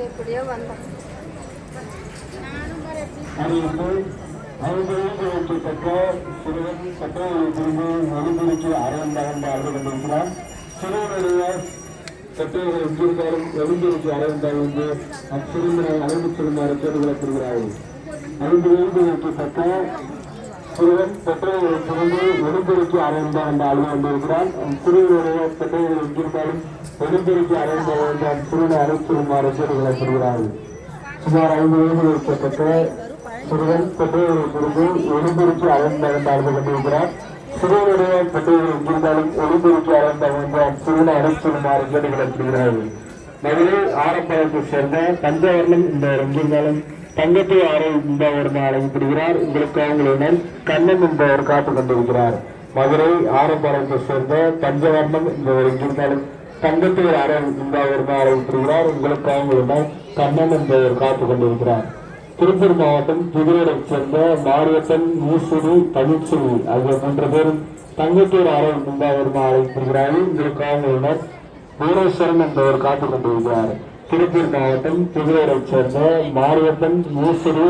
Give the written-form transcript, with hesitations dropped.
எப்படியோ வந்தோம். வைக்கப்பட்ட சிறுவன் சட்டங்களை திரும்பி ஒளிபெருக்கி அரையந்தாண்டு அழுது கொண்டிருக்கிறார். சிறுவனுடைய சட்டைகளை எங்கிருந்தாலும் ஒளிபெருக்கி அரையந்தால் வந்து அச்சிறுவனை அழைத்து செல்லுமாறு கேட்டுக்கொள்ளப்படுகிறார்கள். 5 வயது வைக்கப்பட்ட சிறுவன் சட்டைகளை திரும்பி ஒளிபெருக்கி அரையந்தால் என்று அழுது கொண்டிருக்கிறார். சிறுவனுடைய சட்டைகள் எங்கிருந்தாலும் ஒளிபெருக்கி அரையந்தால் வந்து அச்சிறுவனை அழைத்து செல்லுமாறு கேட்டுக்கொள்ளப்படுகிறார்கள். சுமார் 5 வயது வைக்கப்பட்ட சிறுவன் பெற்றோர்களை குறித்து ஒளிபெருக்கி அழைந்து கொண்டிருக்கிறார். சிறுவனுடைய பெற்றோர்கள் எங்கிருந்தாலும் ஒளிபெருக்கி அழைந்து சிறுவனை அழைச்செல்லுமாறு கேட்டுக்கொள்ளப்படுகிறார்கள். மதுரை ஆரப்பாளையத்தை சேர்ந்த பஞ்சவர்ணம் என்பவர் எங்கிருந்தாலும் தங்கத்தை ஆரோக்கியம் அழைக்கப்படுகிறார். உங்களுக்கு அவங்களுடன் கண்ணன் என்பவர் காத்துக் கொண்டிருக்கிறார். மதுரை ஆரப்பாளையத்தை சேர்ந்த பஞ்சவர்ணம் என்பவர் எங்கிருந்தாலும் தங்கத்தை ஆரோக்கியம் அழைக்கப்படுகிறார். உங்களுக்கு அவங்களுடன் கண்ணன் என்பவர் காத்துக் கொண்டிருக்கிறார். திருப்பூர் மாவட்டம் புதுவையைச் சேர்ந்த மாரியப்பன், ஈஸ்வரி, தமிழ்ச்செல்வி ஆகிய 3 பேரும் தங்கத்தூர் ஆரோக்கியம் அழைக்கப்படுகிறார்கள். இதற்காக வீரேஸ்வரன் என்பவர் காத்துக் கொண்டிருக்கிறார். திருப்பூர் மாவட்டம் புதுவையைச் சேர்ந்த மாரியப்பன், ஈஸ்வரி